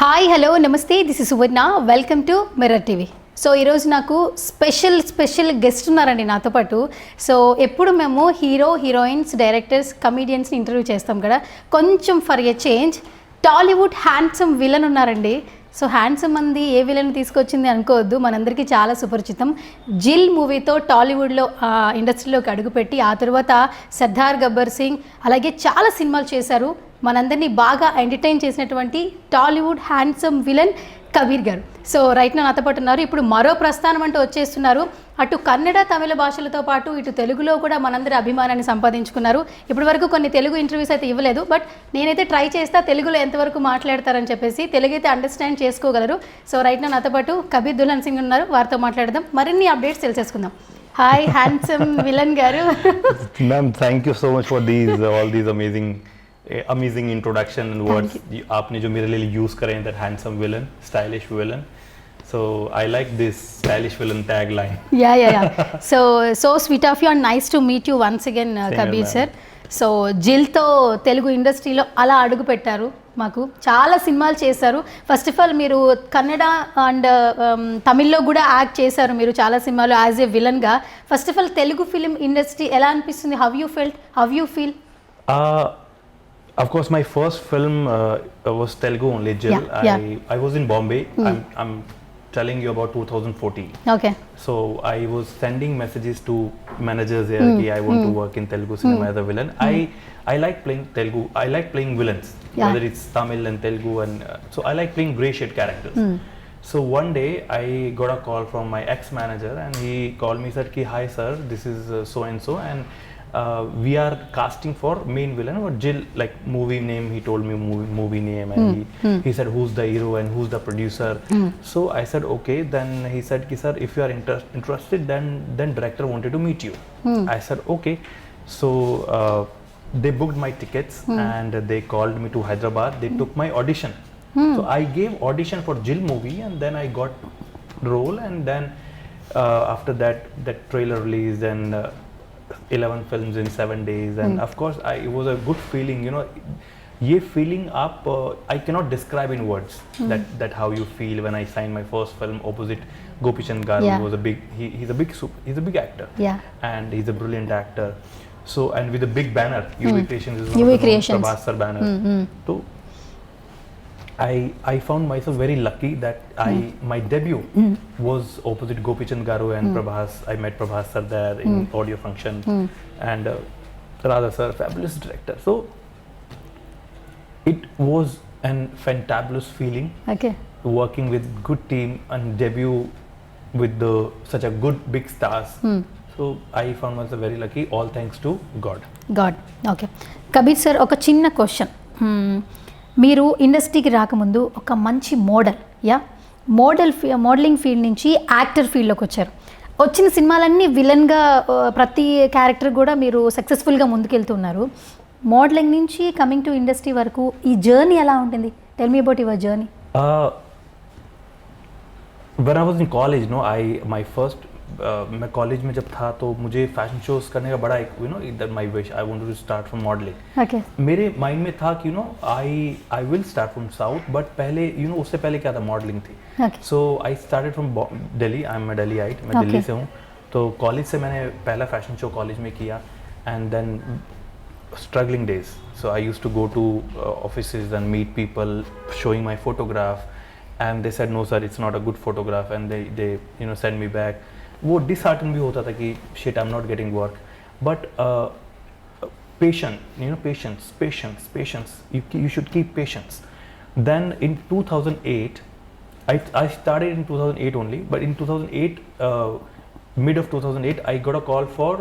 Hi hello నమస్తే this is Suvarna welcome to mirror TV. So ఈరోజు నాకు special guest ఉన్నారండి నాతో పాటు. సో ఎప్పుడు మేము హీరోయిన్స్ డైరెక్టర్స్ కమీడియన్స్ని ఇంటర్వ్యూ చేస్తాం కదా, కొంచెం for a change Tollywood handsome villain ఉన్నారండి. సో హ్యాండ్సమ్ మంది ఏ విలన్ తీసుకొచ్చింది అనుకోవద్దు, మనందరికీ చాలా సుపరిచితం. జిల్ మూవీతో టాలీవుడ్లో ఇండస్ట్రీలోకి అడుగుపెట్టి ఆ తర్వాత సర్దార్ గబ్బర్ సింగ్ అలాగే చాలా సినిమాలు చేశారు. మనందరినీ బాగా ఎంటర్టైన్ చేసినటువంటి టాలీవుడ్ హ్యాండ్సమ్ విలన్ కబీర్ గారు. సో రైట్ నా నాతో పాటు ఉన్నారు. ఇప్పుడు మరో ప్రస్థానం అంటూ వచ్చేస్తున్నారు. అటు కన్నడ తమిళ భాషలతో పాటు ఇటు తెలుగులో కూడా మనందరి అభిమానాన్ని సంపాదించుకున్నారు. ఇప్పటి వరకు కొన్ని తెలుగు ఇంటర్వ్యూస్ అయితే ఇవ్వలేదు, బట్ నేనైతే ట్రై చేస్తా తెలుగులో ఎంతవరకు మాట్లాడతారని చెప్పేసి. తెలుగు అయితే అండర్స్టాండ్ చేసుకోగలరు. సో రైట్ నా నాతో పాటు కబీర్ దుల్హన్ సింగ్ ఉన్నారు, వారితో మాట్లాడదాం, మరిన్ని అప్డేట్స్ తెలిసేసుకుందాం. హాయ్ హ్యాండ్సమ్ విలన్ గారు. Ma'am, thank you so much for all these amazing introduction and words आपने जो मेरे लिए use करे हैं, that handsome villain, stylish villain. So I like this stylish villain tagline. Yeah. So sweet of you and nice to meet you once again, Kabir sir. So జిల్తో తెలుగు ఇండస్ట్రీలో అలా అడుగు పెట్టారు. మాకు చాలా సినిమాలు చేశారు. ఫస్ట్ ఆఫ్ ఆల్ మీరు కన్నడ అండ్ తమిళ్లో కూడా యాక్ట్ చేశారు మీరు చాలా సినిమాలు యాజ్ ఏ విలన్గా. First of all Telugu film industry ఎలా అనిపిస్తుంది? How you feel? Of course, my first film was Telugu only, Jil. Yeah. I was in Bombay. I'm telling you about 2014. Okay. So I was sending messages to managers here. I want to work in Telugu cinema as a villain. I like playing Telugu. I like playing villains, whether it's Tamil and Telugu, and so I like playing grey shade characters. So one day I got a call from my ex-manager, and he called me, said, "Hi sir, this is so and so, and we are casting for main villain or Jill, like movie name." He told me movie name, and he said who's the hero and who's the producer. So I said okay. Then he said, sir, if you are interested, then director wanted to meet you. I said okay. So they booked my tickets and they called me to Hyderabad. They took my audition. So I gave audition for Jill movie, and then I got role, and then after that trailer released, and 11 films in 7 days, and of course it was a good feeling, you know. Ye feeling up, I cannot describe in words that how you feel when I signed my first film opposite Gopi Chand Garu. He was he's a big actor, and he's a brilliant actor. So, and with a big banner, UV Creations is one of the Prabhas sir banner. So I found myself very lucky that my debut was opposite Gopi Chand Garu and Prabhas. I met Prabhas sir there in audio function, and Radha sir, fabulous director. So it was an fantabulous feeling, working with good team and debut with such a good big stars. So I found myself very lucky, all thanks to God. Okay. Kabir sir, ఒక చిన్న question. మీరు ఇండస్ట్రీకి రాకముందు ఒక మంచి modelling field నుంచి actor ఫీల్డ్లోకి వచ్చారు. వచ్చిన సినిమాలన్నీ విలన్గా, ప్రతి క్యారెక్టర్ కూడా మీరు సక్సెస్ఫుల్గా ముందుకెళ్తున్నారు. మోడలింగ్ నుంచి కమింగ్ టు ఇండస్ట్రీ వరకు ఈ జర్నీ ఎలా ఉంటుంది? Tell me about your journey. When I was in college, my first मैं कॉलेज में जब था तो मुझे फैशन शोज करने का बड़ा एक that my wish, I wanted to start from modeling. Okay. मेरे माइंड में था कि I will start from south, but पहले उससे पहले क्या था, मॉडलिंग थी. Okay. So I started from Delhi. I am a Delhiite, मैं दिल्ली से हूँ. तो कॉलेज से मैंने पहला फैशन शो कॉलेज में किया, and then struggling days. So I used to go to offices and meet people showing my photograph, and they said no sir, it's not a good photograph, and they send me back. वो dishearten भी होता था कि shit, I'm not getting work, but patience, you should keep patience. Then in 2008, I started in 2008 only, but in 2008 mid of 2008 I got a call for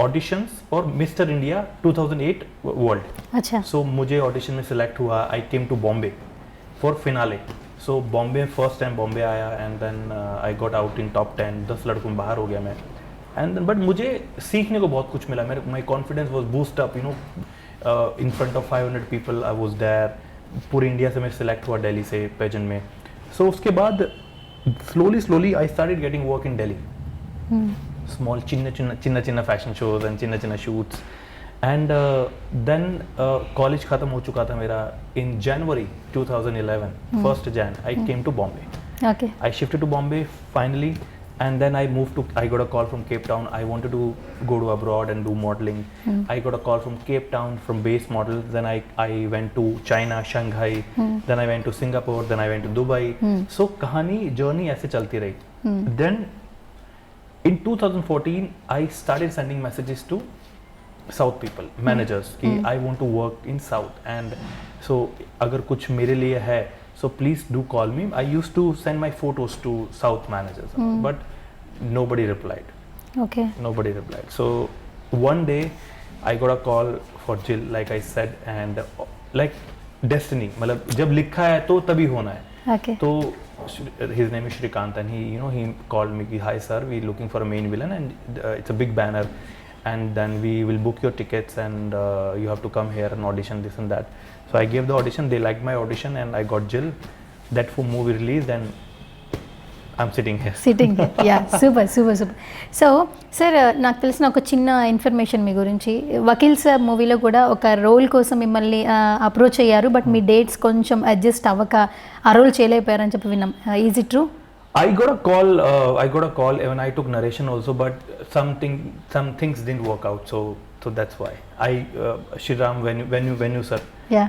auditions for Mr. India 2008 world. अच्छा. So मुझे audition में select हुआ. I came to Bombay for finale. So Bombay first time Bombay आया, and then I got out in top 10. 10 लड़कों में बाहर हो गया मैं, एंड देन बट मुझे सीखने को बहुत कुछ मिला. My confidence was boost up, in front of 500 people I was there. पूरे इंडिया से मैं सिलेक्ट हुआ दिल्ली से पेजेंट में. सो उसके बाद slowly I started getting work in Delhi. Small चिन्ना चिन्ना फैशन शोज एंड चिन्ना चिन्ना शूट्स, एंड देन कॉलेज ख़त्म हो चुका था मेरा इन जनवरी 2011 1st Jan I came to Bombay. Okay. I shifted to Bombay finally, and then I moved to. I got a call from Cape Town. I wanted to go to abroad and do modeling. I got a call from Cape Town from Base Model. Then I went to China, Shanghai. Then I went to Singapore. Then I went to Dubai. So कहानी journey ऐसे चलती रही. Then in 2014 I started sending messages to South people, managers कि I want to work in South, and so अगर कुछ मेरे लिए है so please do call me. I used to send my photos to South managers, but nobody replied. Okay. Nobody replied. So one day I got a call for Jill, like I said, and like destiny, मतलब जब लिखा है तो तभी होना है. Okay. तो his name is Shrikant, and he called me कि hi sir, we looking for a main villain, and it's a big banner, and then we will book your tickets, and you have to come here and audition this and that. So I gave the audition, they liked my audition, and I got Jill. That movie released, and I'm sitting here. Sitting yeah super super super so sir నాకు తెలిసిన ఒక చిన్న information మీ గురించి Vakeel sir మూవీలో కూడా ఒక role కోసం మిమ్మల్ని అప్రోచ్ అయ్యారు బట్ మీ డేట్స్ కొంచెం అడ్జస్ట్ అవ్వక ఆ రోల్ చేయలేకపోయారని చెప్పి విన్నాం is it true? I got a call when I took narration also, but some things didn't work out, so that's why Shriram Venu sir, yeah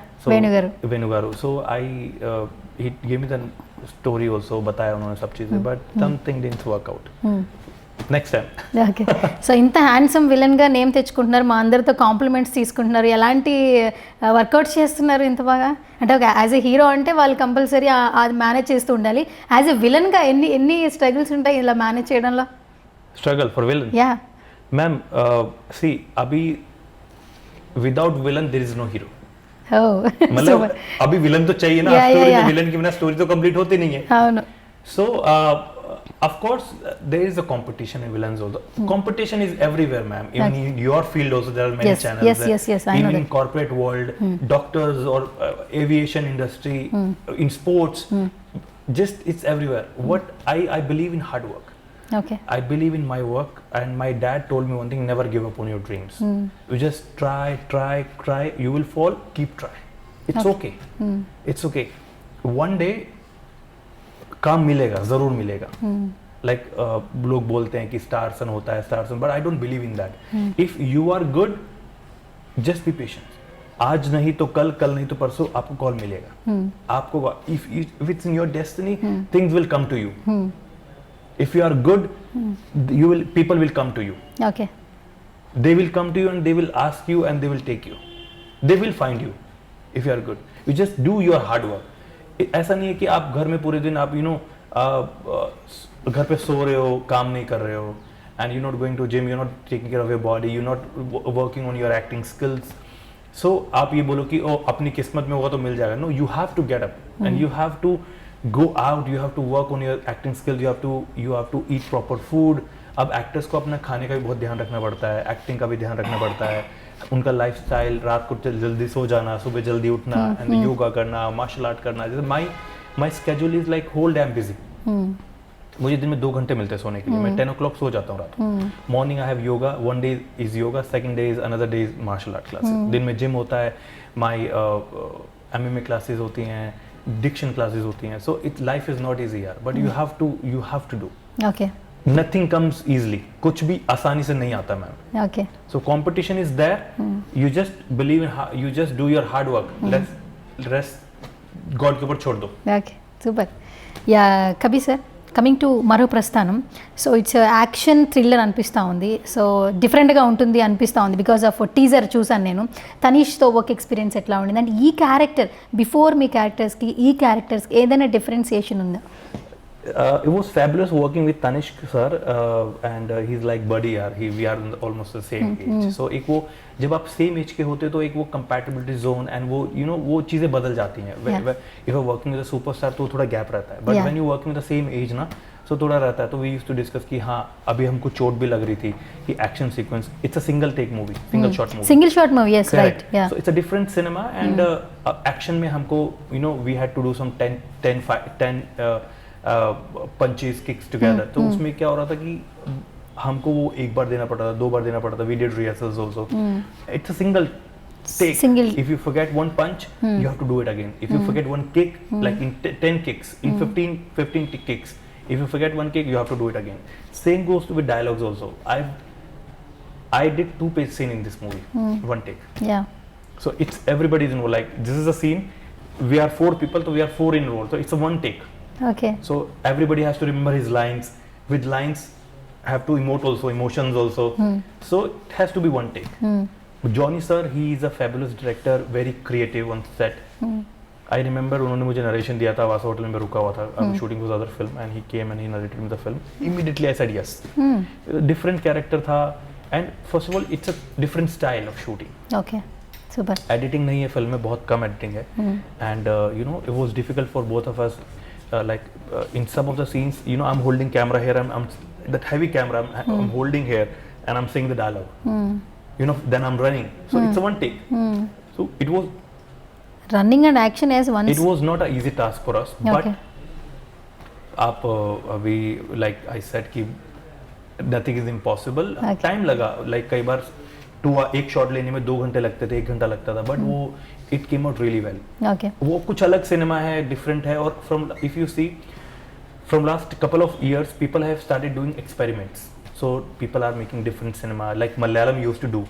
Venu garu, so he gave me the story also, बताया उन्होंने सब चीजें, but something didn't work out. Next time. Okay so ఇంత handsome విలన్గా name తెచ్చుకుంటున్నారు, మా అందరితో compliments తీసుకుంటున్నారు, ఎలాంటి వర్కౌట్స్ చేస్తున్నారు ఇంత బాగా? అంటే ఒక యాజ్ ఎ హీరో అంటే వాళ్ళు కంపల్సరీ అది మేనేజ్ చేస్తూ ఉండాలి, యాజ్ ఎ విలన్గా ఎన్ని స్ట్రగుల్స్ ఉంటాయి ఇలా మేనేజ్ చేయడంలో? Struggle for villain? Yeah Ma'am, see, अभी without villain there is no hero. मतलब अभी विलन तो चाहिए ना, स्टोरी में विलन की बिना स्टोरी तो कंप्लीट होती नहीं है. అవును. So of course there is a competition in villains also. Competition is everywhere, ma'am. Even in your field also there are many channels. Yes, I know even that. in corporate world, doctors or aviation industry, in sports, just it's everywhere. What I believe in hard work. Okay. I believe in my work, and my dad told me one thing: never give up on your dreams. You just try. You will fall. Keep trying. It's okay. It's okay. One day काम मिलेगा, जरूर मिलेगा. Like लोग बोलते हैं कि star son होता है, star son, but I don't believe in that. If you are good, just be patient. आज नहीं तो कल, कल नहीं तो परसों आपको कॉल मिलेगा. आपको if it's in your destiny, things will come to you. If you are good, people will come to you. Okay. They will come to you and they will ask you and they will take you. They will find you if you are good. You just do your hard work. ऐसा नहीं है कि आप घर में पूरे दिन आप घर पे सो रहे हो, काम नहीं कर रहे हो, and you're not going to gym, you're not taking care of your body, you're not working on your acting skills. So आप ये बोलो कि अपनी किस्मत में होगा तो मिल जाएगा. No, you have to get up and you have to go out, you have to work on your acting skills, you have to eat proper food. अब एक्टर्स को अपना खाने का भी बहुत ध्यान रखना पड़ता है, एक्टिंग का भी ध्यान रखना पड़ता है, उनका लाइफस्टाइल, रात को जल्दी सो जाना, सुबह जल्दी उठना, एंड योगा करना, मार्शल आर्ट करना. जैसे my schedule is like whole damn busy. मुझे दिन में 2 घंटे मिलते हैं सोने के लिए. मैं 10 o'clock सो जाता हूँ रात को. Morning I have yoga, 1 day is yoga, 2nd day is another day is martial art classes. दिन में जिम होता है, माई MMA क्लासेस होती हैं, डिक्शन क्लासेस होती हैं. So it life is not easy यार, but you have to do. Okay. Nothing comes easily. कुछ भी आसानी से नहीं आता ma'am. Okay. So competition is there. You just believe in, you just do your hard work. Rest God के ऊपर छोड़ दो. Okay super. Yeah Kabir sir, coming to మరో ప్రస్థానం. సో ఇట్స్ యాక్షన్ థ్రిల్లర్ అనిపిస్తూ ఉంది, సో డిఫరెంట్గా ఉంటుంది అనిపిస్తూ ఉంది బికాస్ ఆఫ్ టీజర్ చూసాను నేను. తనీష్తో వర్క్ ఎక్స్పీరియన్స్ ఎట్లా ఉండింది, అండ్ ఈ క్యారెక్టర్ బిఫోర్ మీ క్యారెక్టర్స్కి ఈ క్యారెక్టర్స్కి ఏదైనా డిఫరెన్సియేషన్ ఉందా? It was fabulous working with Tanishq sir, and he's like buddy yaar. We are almost the same age. So एक वो जब आप सेम एज के होते तो एक वो compatibility zone and वो वो चीज़ें बदल जाती हैं. If you're working with a superstar तो थोड़ा गैप रहता है, but when you working with the same age ना, so थोड़ा रहता है. तो we used to discuss कि हाँ अभी हमको चोट भी लग रही थी कि action sequence, it's a single take movie, single shot movie. Single shot movie, yes, right. Yeah. So it's a different cinema, and action में हमको we had to do some 10 punches, kicks together. तो उसमें क्या हो रहा था कि हमको वो एक बार देना पड़ता था, 2 बार देना पड़ता था. We did rehearsals also. It's a single take. If you forget one punch, you have to do it again. If you forget one kick, like in 10 kicks, in 15 kicks, if you forget one kick, you have to do it again. Same goes with dialogues also. I did 2 page scene in this movie, one take. Yeah. So it's everybody's involved. Like this is a scene, we are 4 people, so we are 4 involved. So it's a one take. Okay. So everybody has to remember his lines. With lines, have to emote also, emotions also. So it has to be one take. But Johnny sir, he is a fabulous director, very creative on set. I remember उन्होंने मुझे narration दिया था, वासा hotel में रुका हुआ था. I was shooting his other film, and he came and he narrated me the film. Immediately I said yes. Different character था, and first of all, it's a different style of shooting. Okay. Super. Editing नहीं है film में, बहुत कम editing है. And you know, it was difficult for both of us. In some of the scenes, you know, I'm holding camera here, I'm that heavy camera, I'm holding here, and I'm saying the dialogue. You know, then I'm running. So it's a one take. So it was Running and action as one. It was not an easy task for us, Okay. but आप we like I said कि nothing is impossible. Okay. Time लगा, like कई बार एक shot लेने में 2 घंटे लगते थे, 1 घंटा लगता था, बट वो it came out really well. Okay. वो कुछ अलग सिनेमा है, डिफरेंट है. और from if you see from last couple of years people have started doing experiments. So people are making different cinema like Malayalam used to do.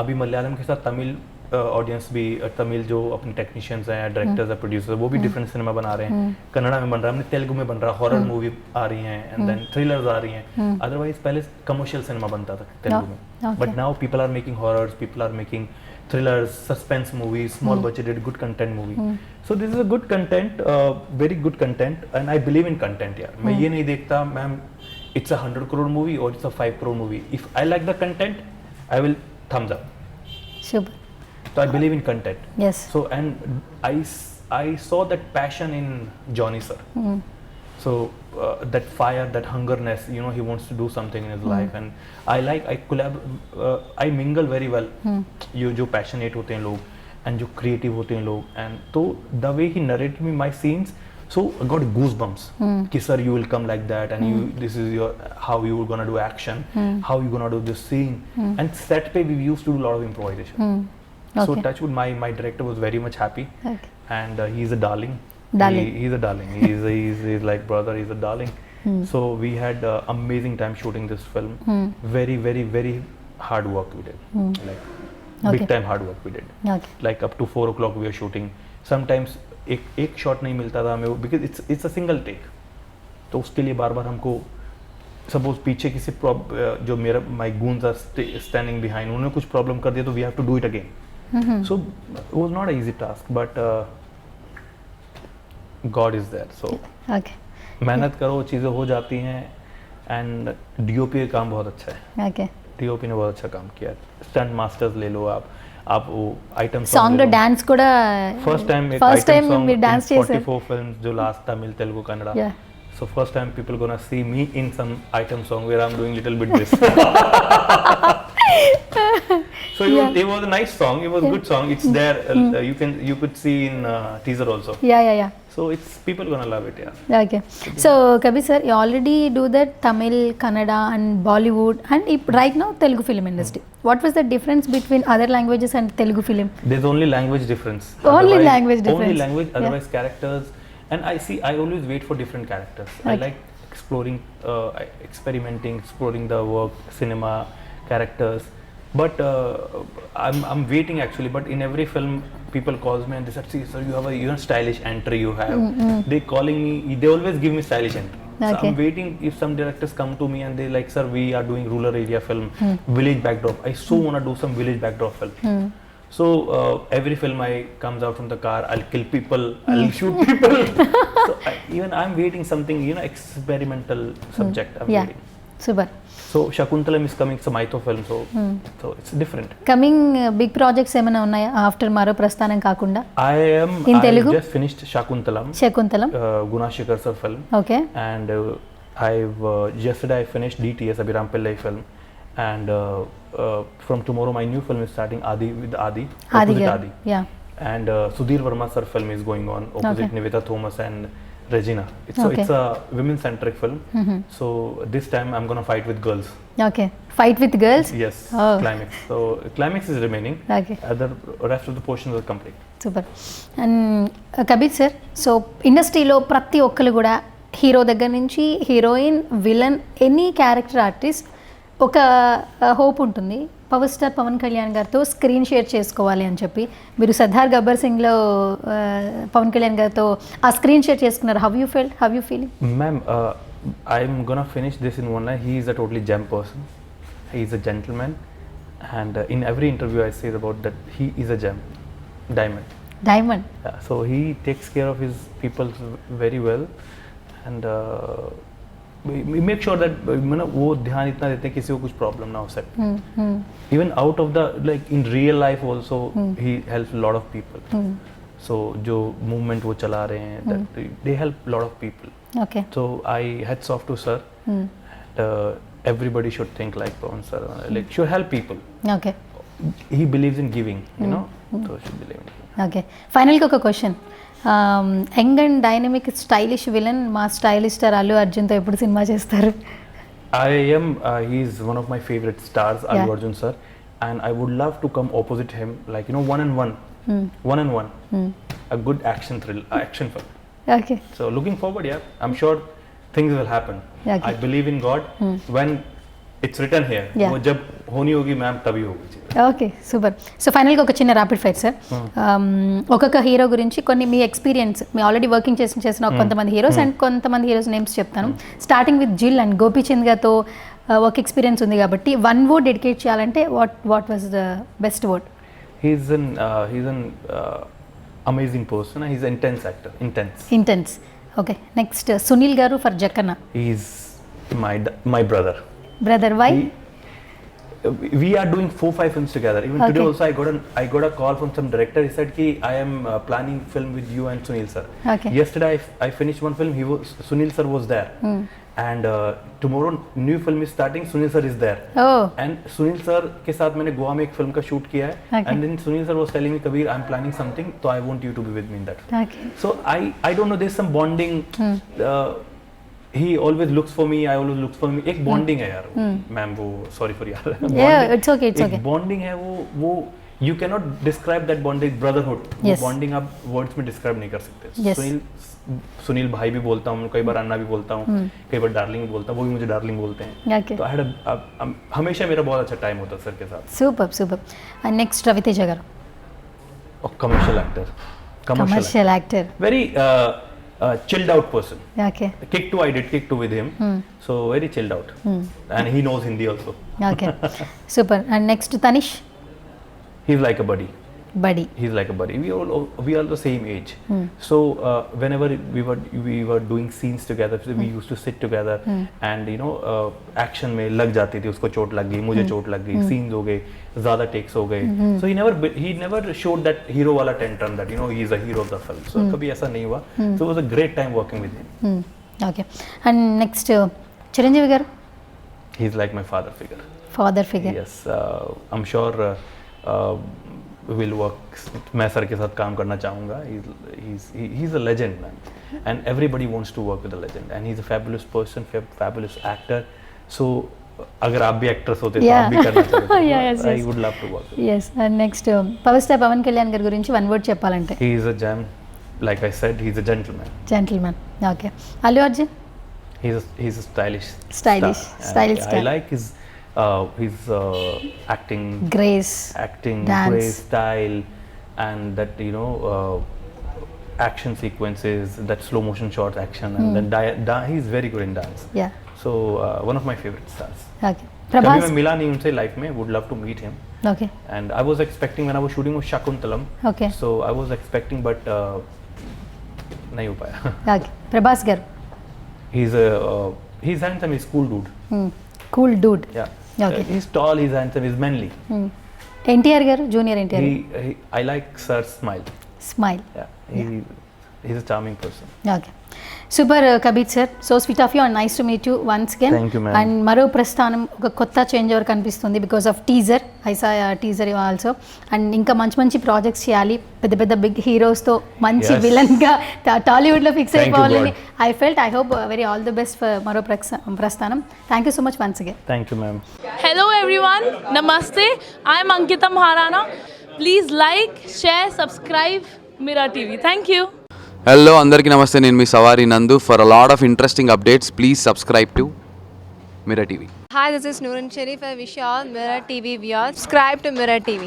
अभी मलयालम के साथ Tamil audience भी, तमिल जो अपने टेक्नीशियंस हैं, डायरेक्टर्स हैं, प्रोड्यूसर्स, वो भी डिफरेंट सिनेमा बना रहे हैं. कन्नड़ा में बन रहा है, हमने तेलुगु में बन रहा है, हॉरर मूवी आ रही हैं, एंड देन थ्रिलर्स आ रही हैं. अदरवाइज पहले कमर्शियल सिनेमा बनता था तेलुगु में, but now people are making horrors, people are making thrillers, suspense movies, small budgeted, good content movie. So this is a good content, very good content, and I believe in content. यार मैं ये नहीं देखता ma'am it's a 100 crore movie or it's a 5 crore movie. If I like the content, I will thumbs up. Super. So I believe in content. Yes. So and I saw that passion in Johnny sir. So that fire, that hungerness, you know, he wants to do something in his life, and I mingle very well. ये जो passionate होते हैं लोग, and जो creative होते हैं लोग, and तो the way he narrated me my scenes, so I got goosebumps. कि sir, you will come like that, and this is your how you were gonna do action, how you gonna do this scene, and set pe we used to do a lot of improvisation. So Okay. touchwood, my director was very much happy, Okay. and he's a darling. Darling. He's a darling. He's like brother. He's a darling. So we had amazing time shooting this film. Very, very, very hard work we did. Like big Okay. time hard work we did. Okay. Like up to 4 o'clock we were shooting. Sometimes एक shot नहीं मिलता था हमें, because it's a single take. तो उसके लिए बार बार हमको suppose पीछे किसी जो मेरा my goons are standing behind, उन्होंने कुछ problem कर दिया तो we have to do it again. So it was not an easy task, but God is there. So Okay. मेहनत करो, चीज़ें हो जाती हैं. एंड डीओपी का काम बहुत अच्छा है. Okay. डीओपी ने बहुत अच्छा काम किया. स्टंट मास्टर्स ले लो आप वो आइटम సాంగ్ లో డాన్స్ కూడా फर्स्ट टाइम ఫస్ట్ టైం మీరు డాన్స్ చేశారు. 44 फिल्म्स जो last Tamil Telugu Kannada. Yeah. So first time people gonna see me in some item song where I'm doing little bit this. So it was a nice song. It was a good song. It's there. You could see in teaser also. Yeah. So it's people gonna love it. Yeah. Okay. So Kabir sir, you already do that Tamil, Kannada and Bollywood, and right now Telugu film industry. What was the difference between other languages and Telugu film? There's only language difference. Only language difference. Only language. Yeah. Otherwise characters. And I always wait for different characters. I Okay. like exploring, experimenting, exploring the work, cinema, characters. But I'm waiting actually. But in every film, people calls me and they said, "See, sir, you have a stylish entry. You have." They calling me. They always give me stylish entry. So Okay. I'm waiting if some directors come to me and they like, "Sir, we are doing rural area film, village backdrop. I so wanna do some village backdrop film." So every film I comes out from the car, I'll kill people, I'll shoot people. So even I'm waiting something, you know, experimental subject. I'm Yeah. waiting. Super. So Shakuntalam is coming, it's a Maito film, so it's different. Coming big projects ఏమైనా ఉన్నాయా after మరో ప్రస్థానం కాకుండా? In I Telugu? just finished Shakuntalam, Shaakuntalam. Gunashikar sir film, okay. and yesterday I finished DTS Abhiram Pillai film, and from tomorrow my new film is starting Adi with Adi. ఆది Opposite గారు. Adi. Yeah. And Sudhir Verma sir film is going on opposite Okay. Nivita Thomas and Regina. Okay. It's a women-centric film. So this time I'm gonna fight with girls. Okay fight with girls Yes, Oh. climax. So climax is remaining. Okay The rest of the portions are complete. Super and Kabir sir so ఇండస్ట్రీలో ప్రతి ఒక్కరు కూడా hero దగ్గర నుంచి heroine villain any character artist ఒక hope ఉంటుంది power star Pawan Kalyan గారితో screen share చేసుకోవాలి అని చెప్పి మీరు సర్దార్ గబ్బర్ సింగ్లో పవన్ కళ్యాణ్ గారితో ఆ స్క్రీన్ షేర్ చేసుకున్నారు. Have you feeling? Ma'am, I'm gonna finish this in one line. He is a totally gem person. He is a gentleman, and in every interview I say about that he is a gem, diamond. Diamond. So he takes care of his people very well, and we make sure that मतलब वो ध्यान इतना देते हैं किसी को कुछ problem ना हो set. Even out of the like in real life also he helps a lot of people. So जो movement वो चला रहे हैं that they help a lot of people. Okay So I hats off to sir. And, everybody should think like Pawan sir, like should help people. Okay He believes in giving, you know, so should believe in giving. Okay ఫైనల్గా ఒక question, young and dynamic stylish villain మా stylish star Allu అర్జున్తో ఎప్పుడు cinema చేస్తారు? I am, he is one of my favorite stars, Allu Yeah. Arjun sir, and I would love to come opposite him, like, you know, one and one, a good action film. Okay So looking forward, yeah, I'm sure things will happen. Okay. I believe in God. When it's written here, Yeah. वो जब होनी होगी ma'am तभी होगी. Okay super. So ఫైనల్గా ఒక చిన్న rapid fire sir. ఒక్కొక్క హీరో గురించి కొన్ని మీ ఎక్స్పీరియన్స్, మీ ఆల్రెడీ వర్కింగ్ చేసిన కొంతమంది హీరోస్ అండ్ కొంతమంది హీరోస్ నేమ్స్ చెప్తాను. Starting with Jil and Gopichand గారితో వర్క్ ఎక్స్పీరియన్స్ ఉంది కాబట్టి వన్ వర్డ్ డెడికేట్ చేయాలంటే what was the best word? He's an amazing person. He's an intense actor. Intense. Okay next Sunil garu for Jakkanna. He's my brother. Brother why? We are doing 4-5 films together. Even today Okay. also I got a call from some director. He said ki I am planning film with you and Sunil sir. Okay. Yesterday I finished one film. Sunil sir was there. And tomorrow new film is starting. Sunil sir is there. Oh And Sunil sir के साथ मैंने गोवा में एक film का shoot किया है. Okay. And then Sunil sir was telling me, Kabir, I'm planning something, so I want you to be with me in that. Okay So I don't know. There's some bonding. He always looks for me. I always look for me. एक bonding है यार. Ma'am वो sorry for यार. It's okay एक bonding है वो you cannot describe that bonding, brotherhood. वो Yes. bonding आप words में describe नहीं कर सकते. Yes. सुनील भाई भी बोलता हूँ, कई बार अन्ना भी बोलता हूँ, कई बार डार्लिंग भी बोलता हूँ, वो भी मुझे डार्लिंग बोलते हैं. ఓకే तो I had हमेशा मेरा बहुत अच्छा टाइम होता है सर के साथ. సూపర్. అండ్ నెక్స్ట్ రవితేజ గారు, और commercial actor. Commercial actor. Very chilled out person. Okay Kick 2 I did Kick 2 with him. So very chilled out. And he knows Hindi also. Okay super. And next Tanishq. He's like a buddy. బడి. He's like a buddy. We are the same age. So whenever we were doing scenes together, we used to sit together and you know action में लग जाती थी, उसको चोट लग गई, मुझे चोट लग गई, scenes हो गए, ज़्यादा takes हो गए. So he never showed that hero वाला tantrum that you know he is a hero of the film. So कभी ऐसा नहीं हुआ. So it was a great time working with him. Okay. And next Chiranjeevi గారు, He's like my father figure. Father figure. Yes, I'm sure we'll work. मैं sir के साथ काम करना चाहूँगा. He's a legend, man, and everybody wants to work with a legend, and he's a fabulous person, fabulous actor. So अगर आप भी actress होते तो आप भी करना चाहते. Yes. I would love to work with him. Yes. And next power star Pawan Kalyan గారి గురించి వన్ వర్డ్ చెప్పాలంటే? He is a gem. Like I said, he's a gentleman. Gentlemen. Okay. Allu Arjun. He's a stylish Stylish star. I star. like his acting, grace. Dance. grace, style, and that you know action sequences, that slow motion short action, and then he's very good in dance. Yeah. So one of my favorite stars. Okay. कभी ప్రభాస్. मैं मिला नहीं उनसे life में, would love to meet him. Okay. And I was expecting when I was shooting with Shakuntalam. Okay. So I was expecting, but नहीं हो पाया. Okay. Prabhas గారు. He's handsome. He's cool dude. Cool dude. Yeah. Okay. He's tall. He's handsome. He's manly. NTR garu, junior NTR. I like Sir's smile. Smile. Yeah. He's a charming person. Okay. Super Kabir sir, so sweet of you and nice to meet you once again. Thank you, ma'am. And Maro Prasthanam ఒక కొత్త change over కనిపిస్తుంది because of teaser. ఐసా teaser also. And ఇంకా మంచి మంచి projects చేయాలి, పెద్ద పెద్ద బిగ్ హీరోస్తో మంచి Yes. విలన్గా టాలీవుడ్లో ఫిక్స్ Thank you, అయిపోవాలని God. I hope very all the best for మరో ప్రస్థానం. Thank you so much once again. Thank you, ma'am. Hello everyone, Namaste. I am Ankita Maharana. Please like, share, subscribe Mirror TV. Thank you. Hello అందరికీ నమస్తే, నేను మీ సవారి నందు. For a lot of interesting updates please subscribe to mirror TV. Hi, this is Noorun Sharif. I wish you all Mirror TV viewers. Subscribe to Mirror TV.